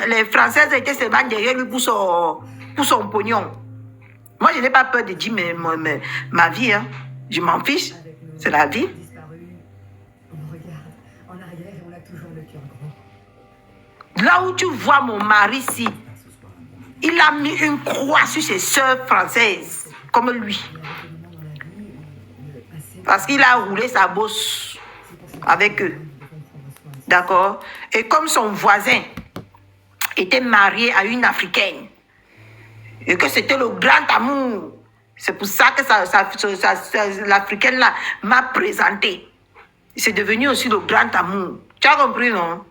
les Françaises étaient seulement derrière lui pour son pognon. Moi, je n'ai pas peur de dire ma vie. Hein. Je m'en fiche. C'est la vie. Là où tu vois mon mari ici, il a mis une croix sur ses sœurs françaises, comme lui. Parce qu'il a roulé sa bosse avec eux. D'accord? Et comme son voisin était marié à une Africaine, et que c'était le grand amour, c'est pour ça que l'Africaine là m'a présenté. C'est devenu aussi le grand amour. Tu as compris, non?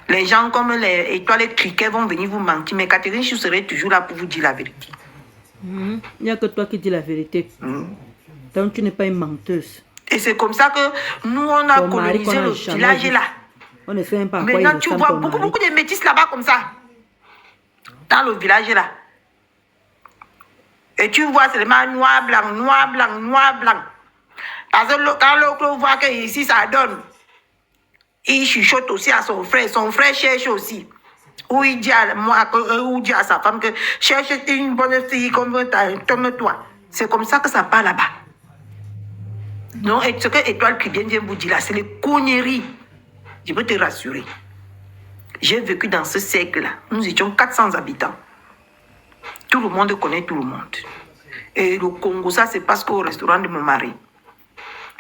Les gens comme les étoiles et criquets vont venir vous mentir, mais Catherine, je serai toujours là pour vous dire la vérité. Il n'y a que toi qui dis la vérité. Donc tu n'es pas une menteuse. Et c'est comme ça que nous, on a colonisé le village là. On ne sait même pas. Maintenant, tu vois beaucoup de métis là-bas comme ça. Dans le village là. Et tu vois seulement noir, blanc, noir, blanc, noir, blanc. Parce que quand l'autre voit que ici ça donne, il chuchote aussi à son frère. Son frère cherche aussi. Ou il dit à sa femme que cherche une bonne fille comme toi. C'est comme ça que ça part là-bas. Non, et ce que Étoile qui vient vous dire là, c'est les conneries. Je peux te rassurer. J'ai vécu dans ce siècle-là. Nous étions 400 habitants. Tout le monde connaît tout le monde. Et le Congo, ça, c'est parce qu'au restaurant de mon mari.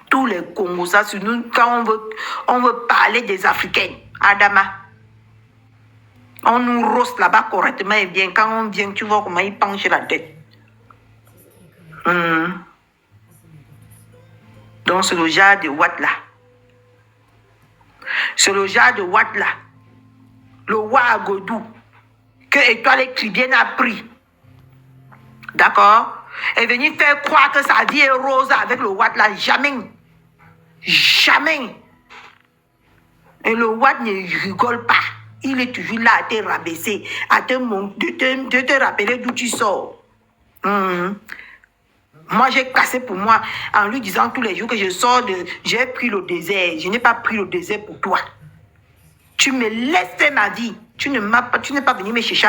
Tous les Congos, ça, sur nous, quand on veut parler des Africains, Adama, on nous roste là-bas correctement et bien. Quand on vient, tu vois comment ils penchent la tête. Donc, c'est le genre de Watt là. C'est le genre de Watt là. Le Ouagadougou que Étoile Écribienne a pris. D'accord? Et venir faire croire que sa vie est rose avec le Watt là. Jamais. Jamais. Et le Watt ne rigole pas. Il est toujours là à te rabaisser, à de te rappeler d'où tu sors. Moi, j'ai cassé pour moi en lui disant tous les jours que je sors j'ai pris le désert. Je n'ai pas pris le désert pour toi. Tu me laisses faire ma vie. Tu n'es pas venu me chercher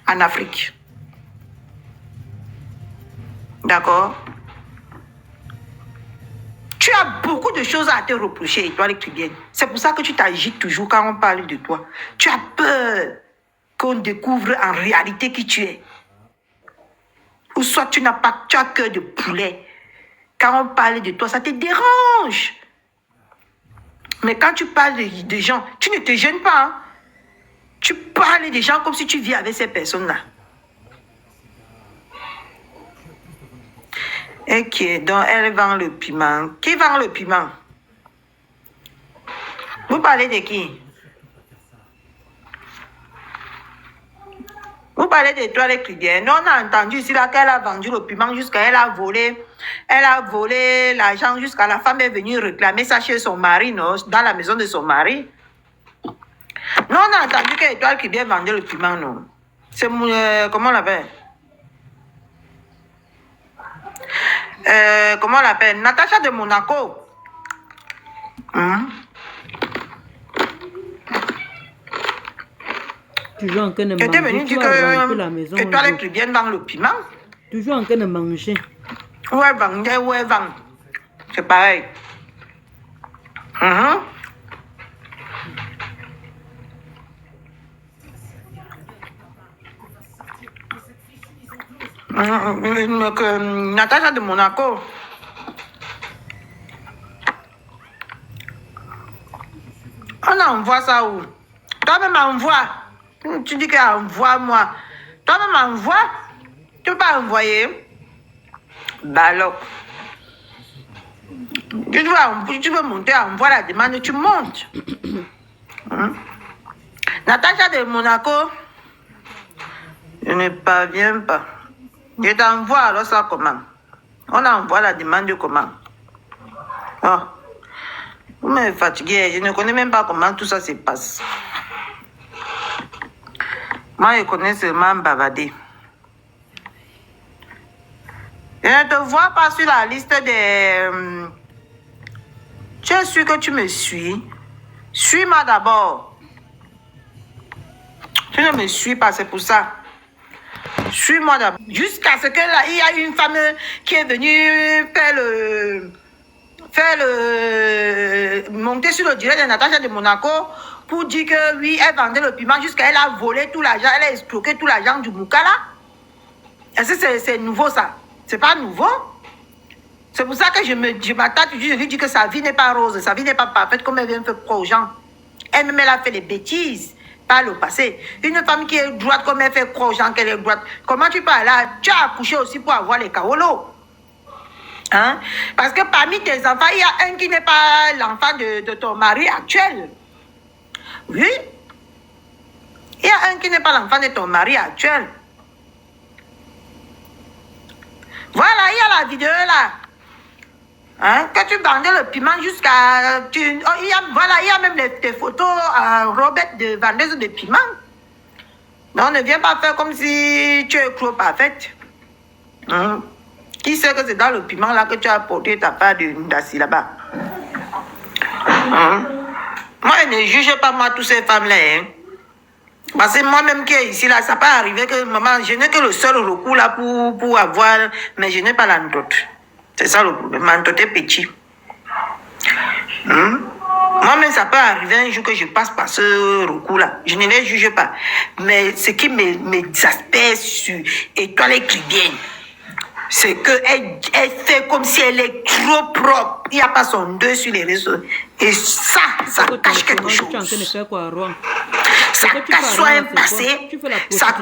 en Afrique. D'accord? Tu as beaucoup de choses à te reprocher, toi, l'écrivaine. C'est pour ça que tu t'agites toujours quand on parle de toi. Tu as peur qu'on découvre en réalité qui tu es. Ou soit tu as cœur de poulet. Quand on parle de toi, ça te dérange. Mais quand tu parles de gens, tu ne te gênes pas. Hein? Tu parles des gens comme si tu vis avec ces personnes-là. Ok, donc elle vend le piment. Qui vend le piment? Vous parlez de qui? Vous parlez de toi, les clients. Nous, on a entendu ici là qu'elle a vendu le piment jusqu'à elle a volé l'argent jusqu'à la femme est venue réclamer ça chez son mari, non, dans la maison de son mari. Nous, on a entendu que Étoile qui vient vendre le piment, non. C'est comment on l'appelle? Comment on l'appelle? Natacha de Monaco. Toujours en train de manger. Tu étais venu dire que toi, les plus bien dans le piment. Toujours en train de manger. Où elle vendait, où elle vend. C'est pareil. Natacha de Monaco. On envoie ça où? Toi-même envoie. Tu dis qu'envoie-moi. Toi-même envoie. Tu ne peux pas envoyer. Baloc. Tu veux monter, envoie la demande, tu montes. Natacha de Monaco. Je ne parviens pas. Je t'envoie alors ça comment? On envoie la demande comment? Oh. Vous me fatiguez, je ne connais même pas comment tout ça se passe. Moi, je connais seulement bavader. Je ne te vois pas sur la liste des... Tu es sûr que tu me suis? Suis-moi d'abord. Tu ne me suis pas, c'est pour ça. Suis-moi d'abord. Jusqu'à ce que là, il y a une femme qui est venue monter sur le direct de Natacha de Monaco pour dire que oui, elle vendait le piment jusqu'à elle a volé tout l'argent, elle a escroqué tout l'argent du Moukala. Est-ce que c'est nouveau ça? C'est pas nouveau. C'est pour ça que je m'attaque, je lui dis que sa vie n'est pas rose, sa vie n'est pas parfaite comme elle vient faire croire aux gens. Elle-même, elle a fait des bêtises par le passé. Une femme qui est droite comme elle fait croire aux gens qu'elle est droite, comment tu parles là? Tu as accouché aussi pour avoir les kaolos. Hein? Parce que parmi tes enfants, il y a un qui n'est pas l'enfant de ton mari actuel. Oui. Il y a un qui n'est pas l'enfant de ton mari actuel. Voilà, il y a la vidéo là. Hein? Que tu vendais le piment jusqu'à... il y a même tes photos à Robert de vendeuse de piment. Non, ne viens pas faire comme si tu es trop parfaite. Hein? Qui sait que c'est dans le piment là que tu as porté ta part d'assis là-bas? Hein? Moi, je ne juge pas moi toutes ces femmes-là. Hein? Parce que moi-même qui est ici là, ça peut arriver que maman, je n'ai que le seul recours là pour avoir, mais je n'ai pas l'antote. C'est ça le problème, l'antote est petit. Moi-même, ça peut arriver un jour que je passe par ce recours-là. Je ne les juge pas. Mais ce qui m'exaspère sur Étoile Écrivienne, c'est qu'elle fait comme si elle est trop propre. Il n'y a pas son deux sur les réseaux. Et ça cache quelque chose. Ça cache soit un passé, ça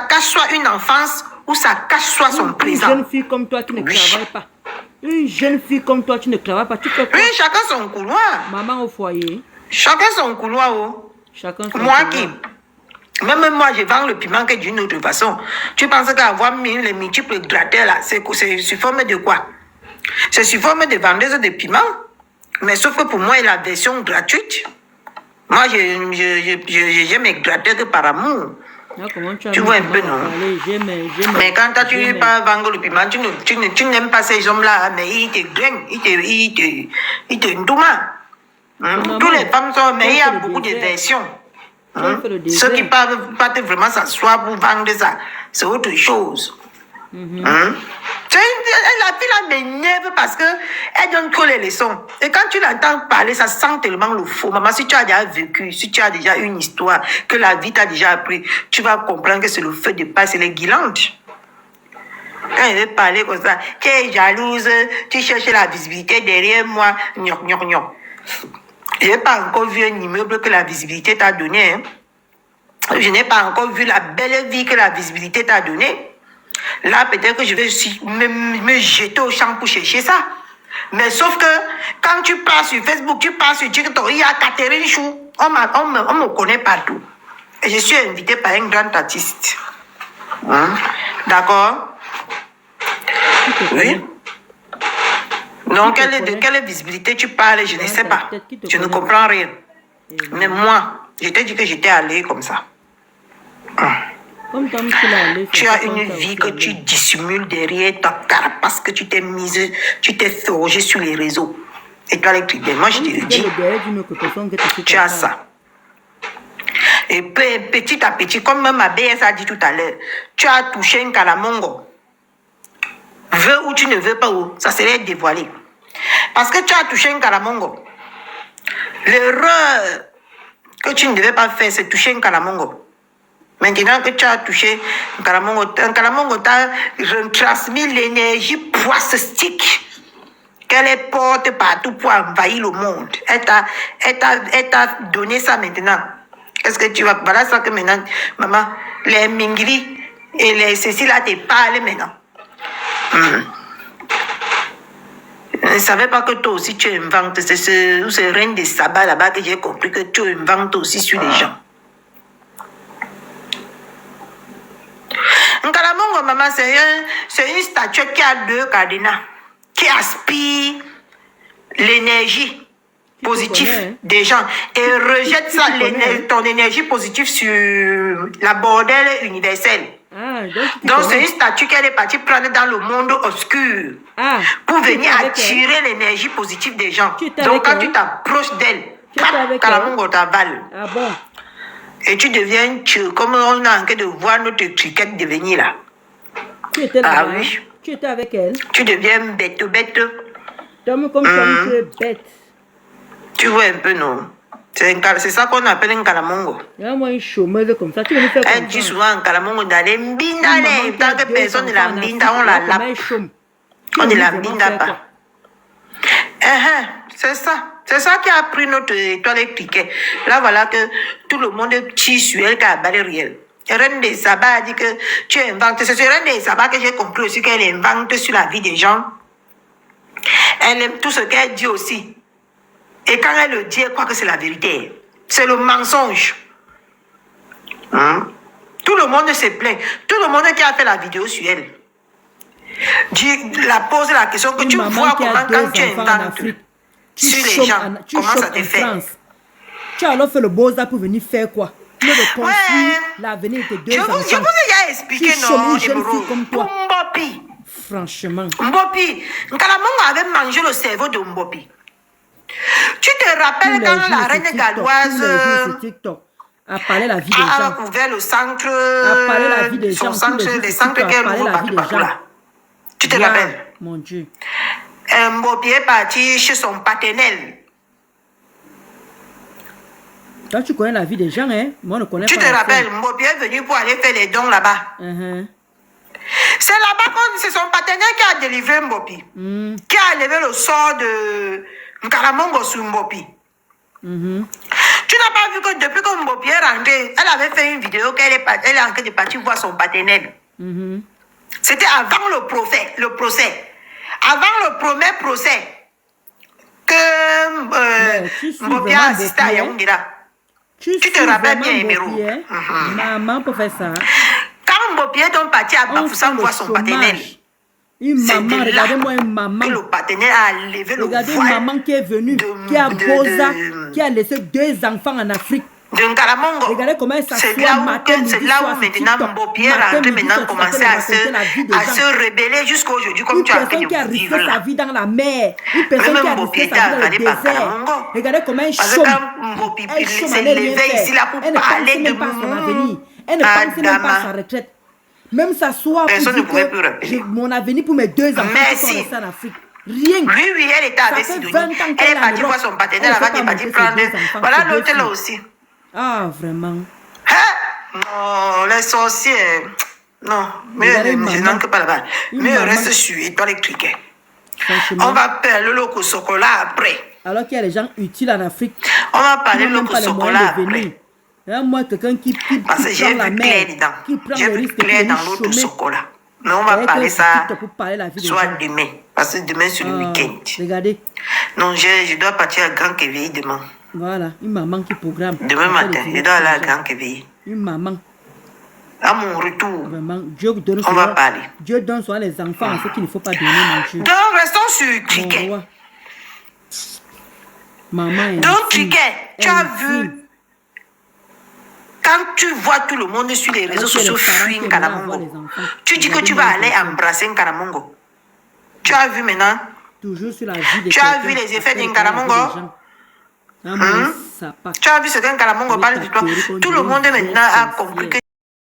cache soit une enfance, ou ça cache soit son présent. Une jeune fille comme toi qui ne travaille pas. Une jeune fille comme toi, tu ne travailles pas. Tu fais quoi? Oui, chacun son couloir. Maman au foyer. Chacun son couloir. Oh. Chacun son moi couloir. Même moi, je vends le piment que d'une autre façon. Tu penses qu'avoir mis les multiples gratteurs là, c'est sous forme de quoi? C'est sous forme de vendeuse de piment. Mais sauf que pour moi, il y a la version gratuite. Moi, j'ai mes gratteurs que par amour. Ah, tu vois un peu, non? Mais quand tu pas vendre le piment, tu n'aimes pas ces hommes-là, mais ils te grainent, ils te ndouma. Toutes les femmes sont, mais il y a beaucoup de versions. Ceux qui peuvent pas vraiment s'asseoir pour vendre ça, c'est autre chose. La fille là m'énerve parce qu'elle donne trop les leçons. Et quand tu l'entends parler, ça sent tellement le faux. Maman, si tu as déjà vécu, si tu as déjà une histoire que la vie t'a déjà appris, tu vas comprendre que c'est le fait de passer les guirlandes. Quand elle veut parler comme ça, tu es jalouse, tu cherches la visibilité derrière moi, gnoc, gnoc, gnoc. Je n'ai pas encore vu un immeuble que la visibilité t'a donné. Hein. Je n'ai pas encore vu la belle vie que la visibilité t'a donnée. Là, peut-être que je vais me jeter au champ pour chercher ça. Mais sauf que quand tu pars sur Facebook, tu pars sur TikTok, il y a Catherine Chou. On me connaît partout. Et je suis invitée par un grand artiste. D'accord? Oui. Donc, de quelle visibilité tu parles, je ne sais pas. Je ne comprends rien. Mais moi, je t'ai dit que j'étais allée comme ça. Tu as une vie que tu dissimules derrière ta carapace que tu t'es mise, tu t'es forgé sur les réseaux. Et toi, les clients, moi je te le dis, tu as ça. Et petit à petit, comme ma BS a dit tout à l'heure, tu as touché un calamongo. Veux ou tu ne veux pas, ça serait dévoilé. Parce que tu as touché un calamongo. L'erreur que tu ne devais pas faire, c'est toucher un calamongo. Maintenant que tu as touché un calamongo t'a retransmis l'énergie poissestique qu'elle porte partout pour envahir le monde. Elle t'a donné ça maintenant. Est-ce que tu vas... Voilà ça que maintenant, maman, les mingri et les ceci là te parlent maintenant. Je ne savais pas que toi aussi tu inventes. C'est ce règne de sabbat là-bas que j'ai compris que tu inventes aussi sur les gens. Nkalamongo, maman, c'est une statue qui a deux cadenas, qui aspire l'énergie positive des gens et rejette ça, ton énergie positive sur la bordelle universelle. Ah, donc tu Donc, c'est connais. une statue qu'elle est partie prendre dans le monde obscur Ah, pour tu étais venir avec elle? attirer l'énergie positive des gens. Tu étais Donc, avec quand tu elle? t'approches d'elle, Tu étais avec Kalamongo t'avale. Ah bon? Et tu deviens, comme on est en train de voir notre cricket devenir là. Tu étais Ah là-bas? oui. Tu étais avec elle? Tu deviens bête, bête. Comme tu as dit, tu es bête. Tu vois un peu, non? C'est ça qu'on appelle un Kalamongo. Il y a moi une chômeuse comme ça. Tu veux me faire Elle dit comprendre. souvent en Kalamongo d'aller mbinda, Une maman qui a tant que deux personne ne enfants la en mbinda, Afrique, on la là, comment lape. elle chôme? Tu On veux ne la vraiment mbinda faire pas. quoi? C'est ça. C'est ça qui a pris notre étoile cricket. Là, voilà que tout le monde tire sur elle qui a balé réel. Reine des Sabbats a dit que tu inventes. C'est sur Reine des Sabbats que j'ai compris aussi qu'elle invente sur la vie des gens. Elle aime tout ce qu'elle dit aussi. Et quand elle le dit, elle croit que c'est la vérité. C'est le mensonge. Tout le monde se plaint. Tout le monde qui a fait la vidéo sur elle pose la question que Une tu maman vois qui a comment deux quand tu enfants en inventes Afrique, tu sur les chômes gens, tu comment ça chômes te en fait? France. Tu as alors fait le beaux-arts pour venir faire quoi? Pour reconstruire Ouais. l'avenir de tes deux Je vous enfants. ai déjà expliqué, Tu chômes non, une jeune Eboro. fille comme toi. Mbopi. Franchement. Mbopi. Nkalamongo avait mangé le cerveau de Mbopi. Tu te Tous rappelles les quand jours la sur reine TikTok, galloise tous les jours sur TikTok, à parler la vie des a gens. ouvert le centre, À parler la vie des gens. son Tous les centre, jours les sur centres TikTok, à qu'elle parler ouvre la vie partout, des partout gens. là. Tu te Waouh, rappelles? mon Dieu. Mbopi est parti chez son paternel. Toi, tu connais la vie des gens, hein? Moi, je ne connais Tu pas te la rappelles, sienne. Mbopi est venu pour aller faire les dons là-bas. C'est là-bas que c'est son partenaire qui a délivré Mbopi. Qui a levé le sort de Nkalamongo sur Mbopi. Tu n'as pas vu que depuis que Mbopi est rentrée, elle avait fait une vidéo qu'elle est en train de partir voir son partenaire. C'était avant le procès. Avant le premier procès que Mbopi a assisté à Yaoundé là. Tu te rappelles bien, Emero? Maman peut faire ça. Quand Mbopi est donc parti à Bafoussam voir son partenaire. Une maman, regardez-moi une maman. Que le partenaire a levé le Regardez une voile maman qui est venue, qui a Boza, qui a laissé deux enfants en Afrique. de Nkalamongo. Regardez comment elle C'est s'assoit là où, matin, midi, c'est là soir où sur maintenant TikTok. Mbopi est Matin, rentré, midi, maintenant soir, commencer tu à raconter la vie des gens. se rebeller jusqu'à aujourd'hui, comme Une tu as en train personne qui a de risqué vivre sa là. vie dans la mer. Une personne Même qui a Mbopi risqué était sa vie dans le avalé par désert. Kalamongo. Regardez comment elle Parce que chôme. quand Mbopi Elle chôme, s'est elle n'est rien levé fait. ici là pour Elle ne parler pense de même pas à son avenir. Elle ne pense même pas à sa retraite. Même s'asseoir pour Personne ne dire pouvait que plus rappeler. j'ai mon avenir pour mes deux enfants qui sont Merci. restés en Afrique. Rien. Oui, elle était avec Ça fait Sidonie. 20 ans Elle qu'elle est est en partie voir Europe. son partenaire Elle avant, ne elle est peut pas partie montrer prendre. ses deux enfants, Voilà ses deux l'autre là filles. aussi. Ah, vraiment. Hein? Non, les sorciers. Non, mais Regardez une je maman. n'entre pas là-bas. Une Mais maman. reste sur étoile électrique. Franchement. On va parler le loco chocolat après. Alors qu'il y a des gens utiles en Afrique. On va Qui parler n'ont le même loco pas les chocolat moyens de venir. après. Hein, moi, quelqu'un qui Parce que prend j'ai la vu mer, clair dedans. qui prend J'ai le vu risque de clair venir dans l'autre chômer. chocolat. Mais on va Avec parler un ça TikTok pour parler la vie des soit gens. demain. Parce que demain, c'est le Ah, week-end. regardez, Non, je dois partir à Grand Kéveillé demain. voilà, une maman qui programme. Demain Elle fait matin, les je dois aller à directs des gens. Grand Kéveillé. Une maman, À mon retour, vraiment, Dieu donne on va parler. Dieu donne souvent les enfants à ceux qu'il ne faut pas donner, mon Dieu. Donc, restons sur Mon cricket. roi. Maman est Donc, infime. cricket, tu as Infime. vu, quand tu vois tout le monde sur les réseaux Alors que les sociaux parents fuir qui aiment avoir Nkalamongo, les enfants, tu dis que regardez tu vas moi aller les enfants. embrasser Nkalamongo. Tu as vu maintenant? Toujours sur la vie de Tu as quelqu'un, vu les effets après, d'Nkalamongo? la vie des gens. Ah, moi, ça part. Tu as vu ce qu'un Nkalamongo parle de toi? Tout le monde maintenant a compris que